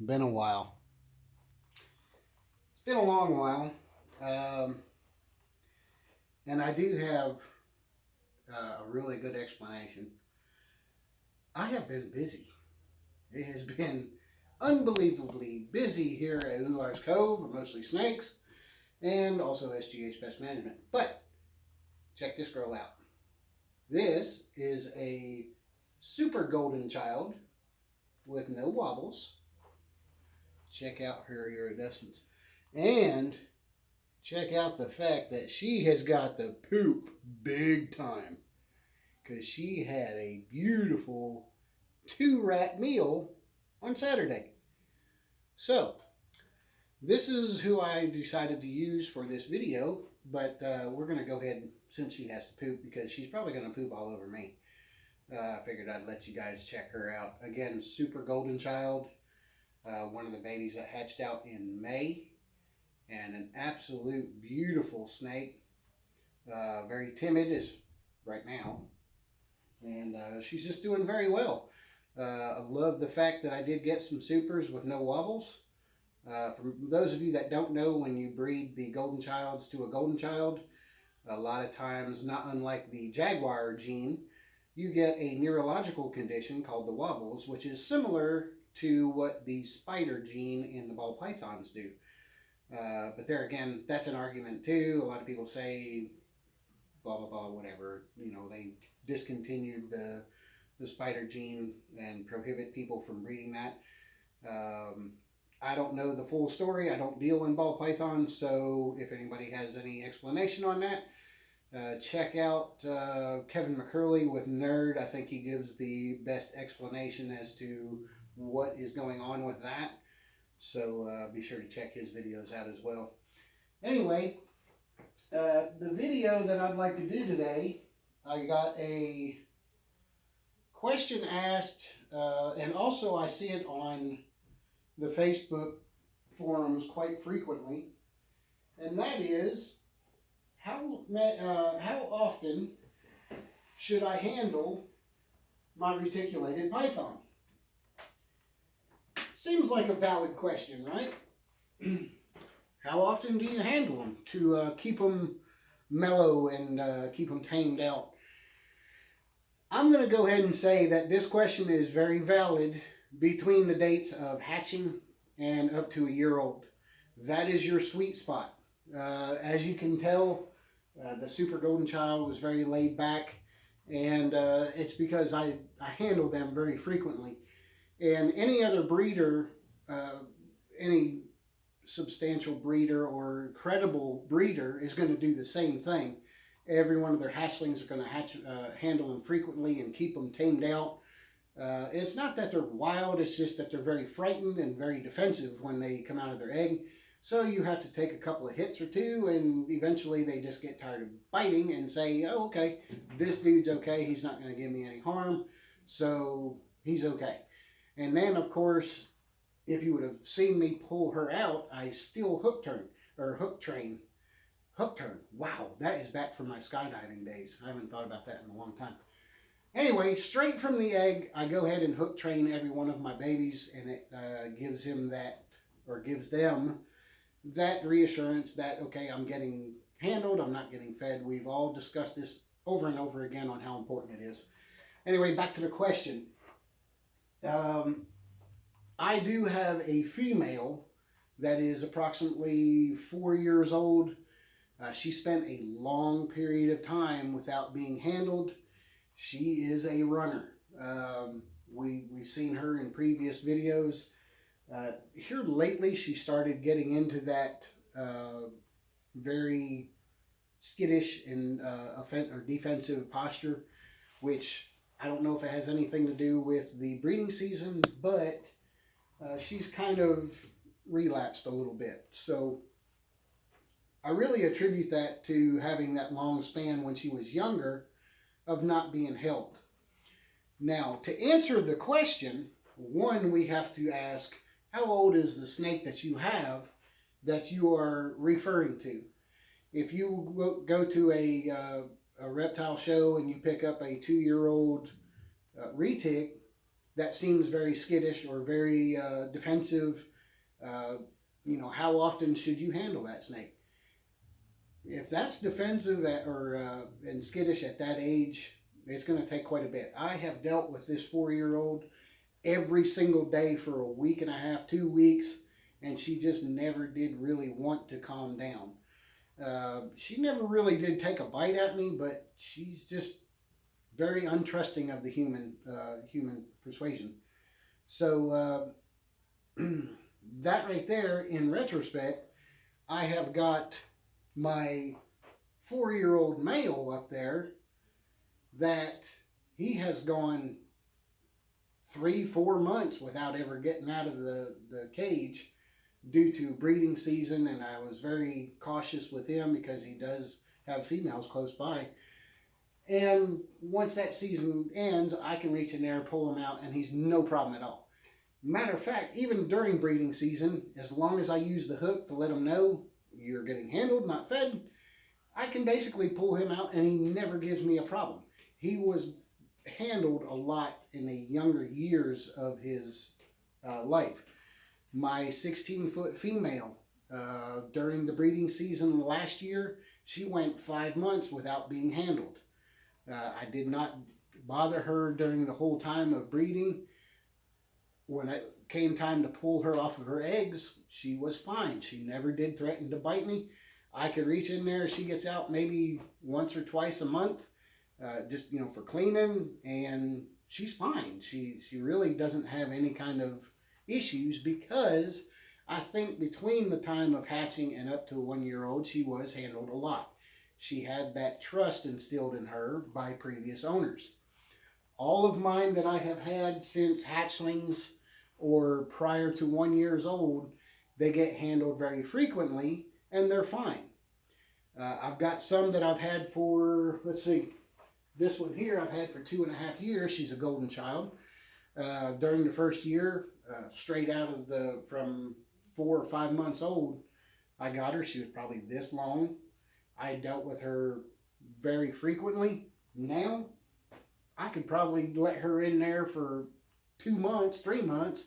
Been a while. It's been a long while. Um, and I do have a really good explanation. I have been busy. It has been unbelievably busy here at Ular's Cove, mostly snakes, and also SGH Pest Management. But check this girl out. This is a super golden child with no wobbles. Check out her iridescence. And check out the fact that she has got the poop big time because she had a beautiful 2 rat meal on Saturday. So, this is who I decided to use for this video, but we're going to go ahead since she has to poop because she's probably going to poop all over me. I figured I'd let you guys check her out. Again, super golden child, one of the babies that hatched out in May, and an absolute beautiful snake. Very timid is right now, and she's just doing very well. I love the fact that I did get some supers with no wobbles. For those of you that don't know, when you breed the golden childs to a golden child, a lot of times, not unlike the jaguar gene, you get a neurological condition called the wobbles, which is similar to what the spider gene in the ball pythons do. But there again, that's an argument too. A lot of people say blah blah blah, whatever. You know, they discontinued the spider gene and prohibit people from breeding that. Um, I don't know the full story. I don't deal in ball pythons, so if anybody has any explanation on that, check out Kevin McCurley with Nerd. I think he gives the best explanation as to what is going on with that. So be sure to check his videos out as well. Anyway, the video that I'd like to do today, I got a question asked, and also I see it on the Facebook forums quite frequently, and that is how often should I handle my reticulated python? Seems like a valid question, right? How often do you handle them to keep them mellow and keep them tamed out? I'm going to go ahead and say that this question is very valid between the dates of hatching and up to a year old. That is your sweet spot. As you can tell, the Super Golden Child was very laid back, and it's because I handle them very frequently. And any other breeder, any substantial breeder or credible breeder is going to do the same thing. Every one of their hatchlings are going to handle them frequently and keep them tamed out. It's not that they're wild, it's just that they're very frightened and very defensive when they come out of their egg. So you have to take a couple of hits or two, and eventually they just get tired of biting and say, oh, okay, this dude's okay, he's not going to give me any harm, so he's okay. And then, of course, if you would have seen me pull her out, I still hook turn, or hook train. Hook turn. Wow, that is back from my skydiving days. I haven't thought about that in a long time. Anyway, straight from the egg, I go ahead and hook train every one of my babies, and it gives him that, or gives them that reassurance that, okay, I'm getting handled, I'm not getting fed. We've all discussed this over and over again on how important it is. Anyway, back to the question. I do have a female that is approximately 4 years old. She spent a long period of time without being handled. She is a runner. We've seen her in previous videos. Here lately, she started getting into that very skittish and or defensive posture, which I don't know if it has anything to do with the breeding season, but she's kind of relapsed a little bit. So I really attribute that to having that long span when she was younger of not being held. Now, to answer the question, one, we have to ask, how old is the snake that you have that you are referring to? If you go to a reptile show and you pick up a 2-year-old retic, that seems very skittish or very defensive, how often should you handle that snake? If that's defensive and skittish at that age, it's going to take quite a bit. I have dealt with this 4-year-old every single day for a week and a half, 2 weeks, and she just never did really want to calm down. She never really did take a bite at me, but she's just very untrusting of the human persuasion. So that right there, in retrospect, I have got my 4-year-old male up there that he has gone 3-4 months without ever getting out of the cage due to breeding season, and I was very cautious with him because he does have females close by. And once that season ends, I can reach in there, pull him out, and he's no problem at all. Matter of fact, even during breeding season, as long as I use the hook to let him know you're getting handled, not fed, I can basically pull him out and he never gives me a problem. He was handled a lot in the younger years of his life. My 16-foot female, during the breeding season last year, she went 5 months without being handled. I did not bother her during the whole time of breeding. When it came time to pull her off of her eggs, she was fine. She never did threaten to bite me. I could reach in there. She gets out maybe once or twice a month, just for cleaning, and she's fine. She really doesn't have any kind of issues, because I think between the time of hatching and up to a 1-year-old, she was handled a lot. She had that trust instilled in her by previous owners. All of mine that I have had since hatchlings or prior to 1 year old, they get handled very frequently and they're fine. I've got some that I've had for, let's see, this one here I've had for 2.5 years. She's a golden child. During the first year, straight out of from 4 or 5 months old, I got her. She was probably this long. I dealt with her very frequently. Now, I could probably let her in there for 2 months, 3 months,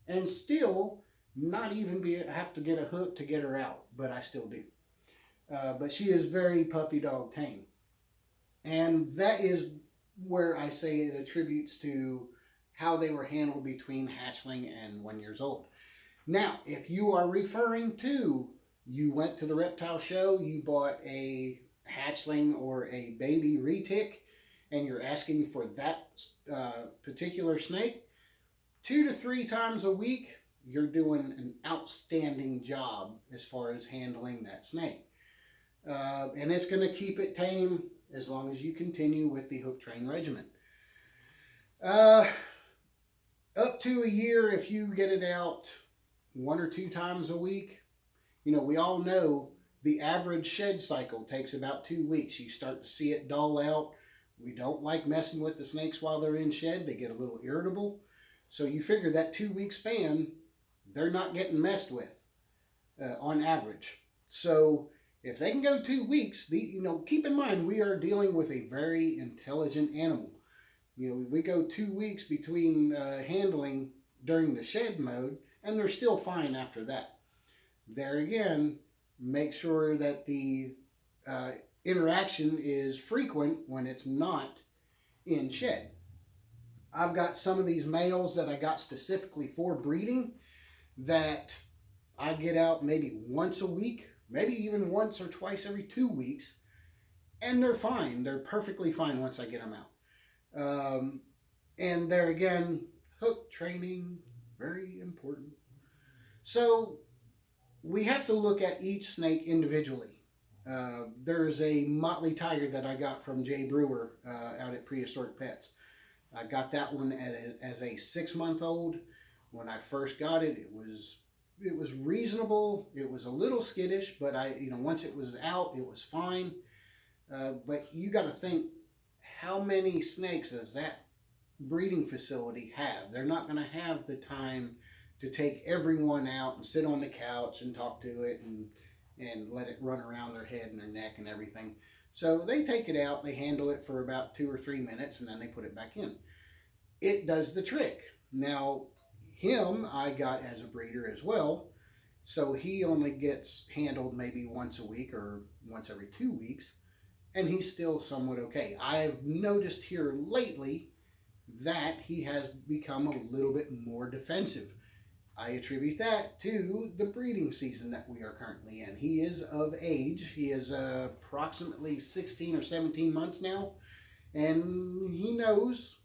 and still not even have to get a hook to get her out, but I still do. But she is very puppy dog tame. And that is where I say it attributes to how they were handled between hatchling and 1 year old. Now, if you are referring to, you went to the reptile show, you bought a hatchling or a baby retic, and you're asking for that particular snake, 2 to 3 times a week, you're doing an outstanding job as far as handling that snake. And it's going to keep it tame as long as you continue with the hook train regimen. Up to a year, if you get it out 1 or 2 times a week, we all know the average shed cycle takes about 2 weeks. You start to see it dull out. We don't like messing with the snakes while they're in shed. They get a little irritable. So you figure that 2-week span, they're not getting messed with on average. So if they can go 2 weeks, keep in mind we are dealing with a very intelligent animal. We go 2 weeks between handling during the shed mode, and they're still fine after that. There again, make sure that the interaction is frequent when it's not in shed. I've got some of these males that I got specifically for breeding that I get out maybe once a week, maybe even once or twice every 2 weeks, and they're fine. They're perfectly fine once I get them out. And there again, hook training, very important. So we have to look at each snake individually. There's a Motley Tiger that I got from Jay Brewer out at Prehistoric Pets. I got that one as a 6-month-old. When I first got it, it was reasonable. It was a little skittish, but once it was out, it was fine. But you got to think, how many snakes does that breeding facility have? They're not going to have the time to take everyone out and sit on the couch and talk to it and let it run around their head and their neck and everything. So they take it out, they handle it for about 2 or 3 minutes, and then they put it back in. It does the trick. Now, him I got as a breeder as well, so he only gets handled maybe once a week or once every 2 weeks, and he's still somewhat okay. I've noticed here lately that he has become a little bit more defensive. I attribute that to the breeding season that we are currently in. He is of age. He is approximately 16 or 17 months now, and he knows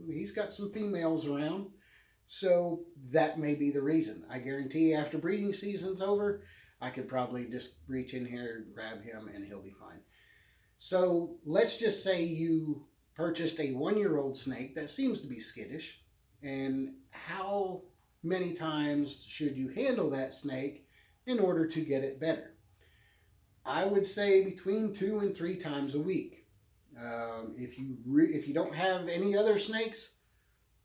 he's got some females around. So that may be the reason. I guarantee after breeding season's over, I could probably just reach in here, grab him, and he'll be fine. So let's just say you purchased a 1-year-old snake that seems to be skittish, and how many times should you handle that snake in order to get it better? I would say between 2 and 3 times a week. If you don't have any other snakes,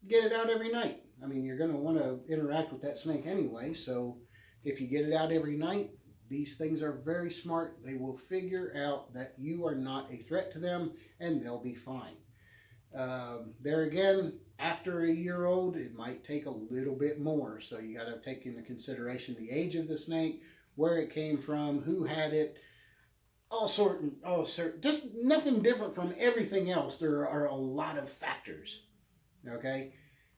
get it out every night. I mean, you're going to want to interact with that snake anyway, so if you get it out every night, these things are very smart. They will figure out that you are not a threat to them, and they'll be fine. There again, after a year old, it might take a little bit more, so you got to take into consideration the age of the snake, where it came from, who had it, just nothing different from everything else. There are a lot of factors. Okay,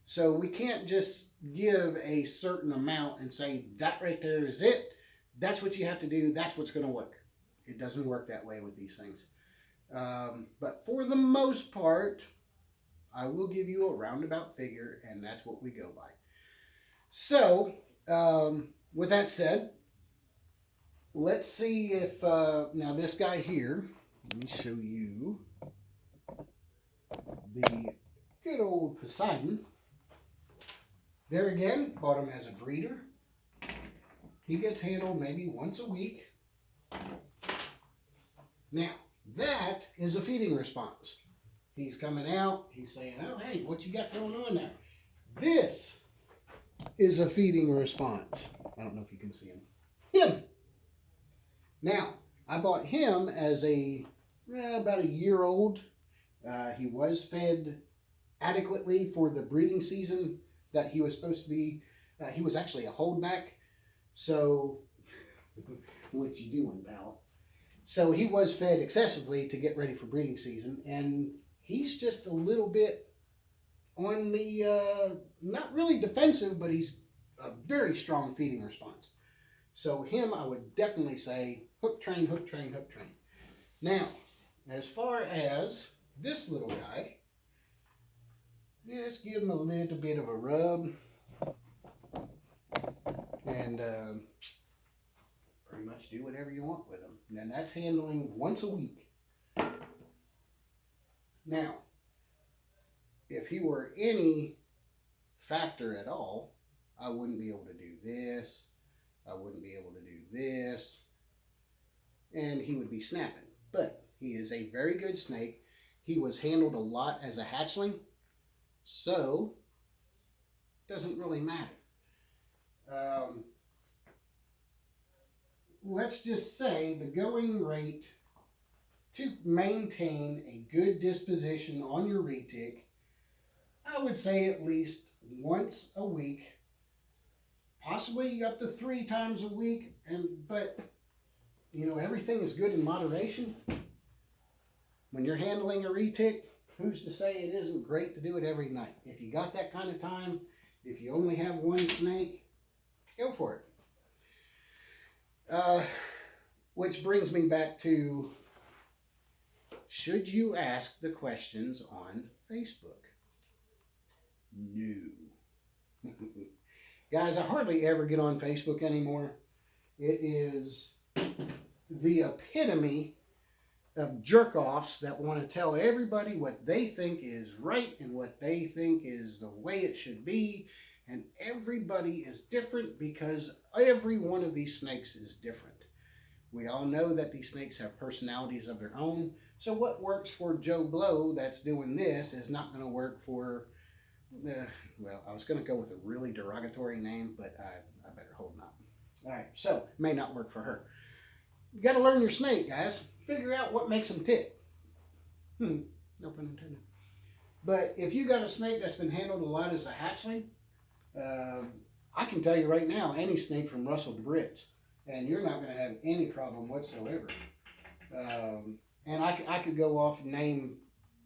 so we can't just give a certain amount and say that right there is it. That's what you have to do. That's what's going to work. It doesn't work that way with these things. But for the most part, I will give you a roundabout figure, and that's what we go by. So, with that said, let's see if, now this guy here, let me show you the good old Poseidon. There again, bought him as a breeder. He gets handled maybe once a week. Now, that is a feeding response. He's coming out, he's saying, oh, hey, what you got going on there? This is a feeding response. I don't know if you can see him. Him. Now, I bought him as about a year old. He was fed adequately for the breeding season that he was supposed to be. He was actually a holdback. So, what you doing, pal? So he was fed excessively to get ready for breeding season, and he's just a little bit on the, not really defensive, but he's a very strong feeding response. So him, I would definitely say hook train, hook train, hook train. Now, as far as this little guy, just give him a little bit of a rub, and pretty much do whatever you want with him. And that's handling once a week. Now, if he were any factor at all, I wouldn't be able to do this. I wouldn't be able to do this. And he would be snapping. But he is a very good snake. He was handled a lot as a hatchling. So, it doesn't really matter. Let's just say the going rate to maintain a good disposition on your retic, I would say at least once a week, possibly up to 3 times a week. But you know, everything is good in moderation. When you're handling a retic, who's to say it isn't great to do it every night? If you got that kind of time, if you only have one snake, go for it. Which brings me back to, should you ask the questions on Facebook? No. Guys, I hardly ever get on Facebook anymore. It is the epitome of jerk-offs that want to tell everybody what they think is right and what they think is the way it should be. And everybody is different because every one of these snakes is different. We all know that these snakes have personalities of their own. So what works for Joe Blow that's doing this is not going to work for, well, I was going to go with a really derogatory name, but I better hold on. All right, so may not work for her. You got to learn your snake, guys. Figure out what makes them tick. No pun intended. But if you got a snake that's been handled a lot as a hatchling, I can tell you right now, any snake from Russell DeBritz, and you're not going to have any problem whatsoever. And I could go off and name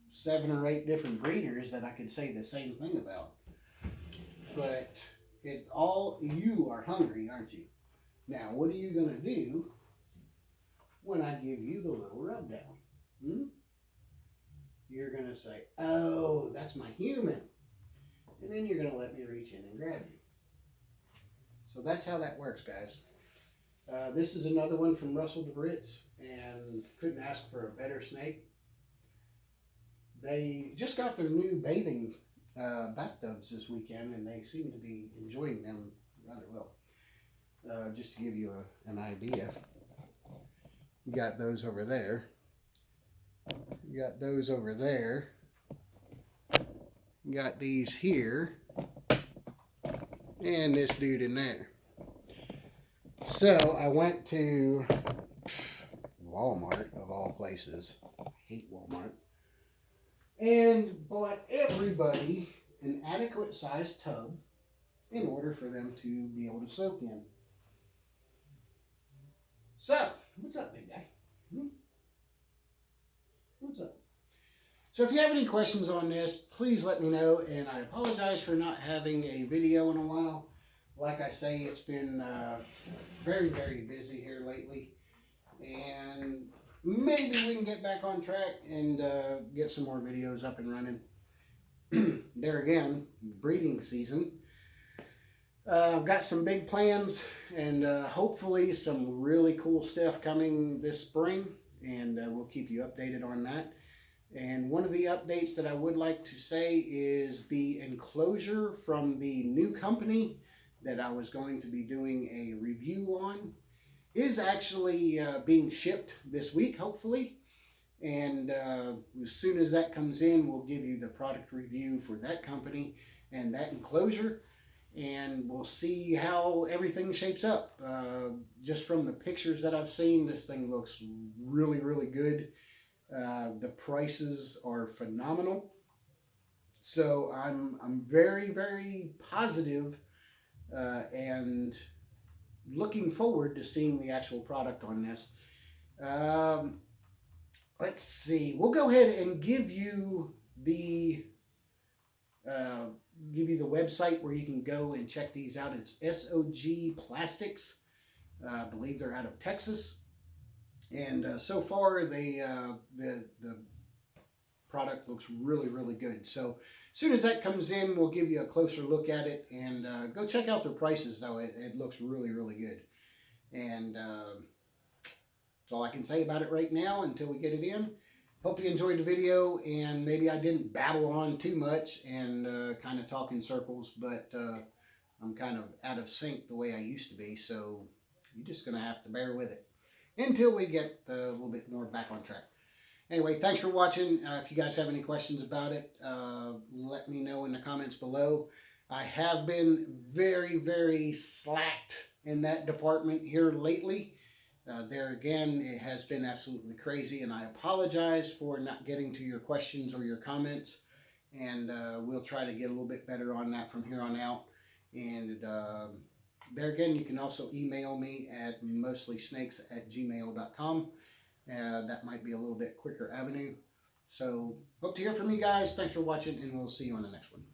7 or 8 different breeders that I could say the same thing about. But it all, you are hungry, aren't you? Now, what are you going to do when I give you the little rub down? Hmm? You're going to say, oh, that's my human. And then you're going to let me reach in and grab you. So that's how that works, guys. This is another one from Russell DeBritz, and couldn't ask for a better snake. They just got their new bathing bathtubs this weekend, and they seem to be enjoying them rather well. Just to give you an idea, you got those over there. You got those over there. You got these here, and this dude in there. So I went to Walmart, of all places. I hate Walmart. And bought everybody an adequate sized tub in order for them to be able to soak in. So, what's up, big guy? What's up? So if you have any questions on this, please let me know, and I apologize for not having a video in a while. Like I say, it's been very, very busy here lately, and maybe we can get back on track and get some more videos up and running. There again, breeding season. I've got some big plans, and hopefully some really cool stuff coming this spring, and we'll keep you updated on that. And one of the updates that I would like to say is the enclosure from the new company that I was going to be doing a review on is actually being shipped this week, hopefully. And as soon as that comes in, we'll give you the product review for that company and that enclosure. And we'll see how everything shapes up. Just from the pictures that I've seen, this thing looks really, really good. The prices are phenomenal. So I'm very, very positive and looking forward to seeing the actual product on this. Let's see. We'll go ahead and give you the website where you can go and check these out. It's SOG Plastics. I believe they're out of Texas. And so far, the product looks really, really good. So as soon as that comes in, we'll give you a closer look at it. And go check out their prices, though. It looks really, really good. And that's all I can say about it right now until we get it in. Hope you enjoyed the video, and maybe I didn't babble on too much and kind of talk in circles, but I'm kind of out of sync the way I used to be. So you're just going to have to bear with it until we get a little bit more back on track. Anyway, thanks for watching. If you guys have any questions about it, let me know in the comments below. I have been very, very slacked in that department here lately. There again, it has been absolutely crazy, and I apologize for not getting to your questions or your comments. And we'll try to get a little bit better on that from here on out. And there again, you can also email me at mostlysnakes@gmail.com. That might be a little bit quicker avenue. So hope to hear from you guys. Thanks for watching, and we'll see you on the next one.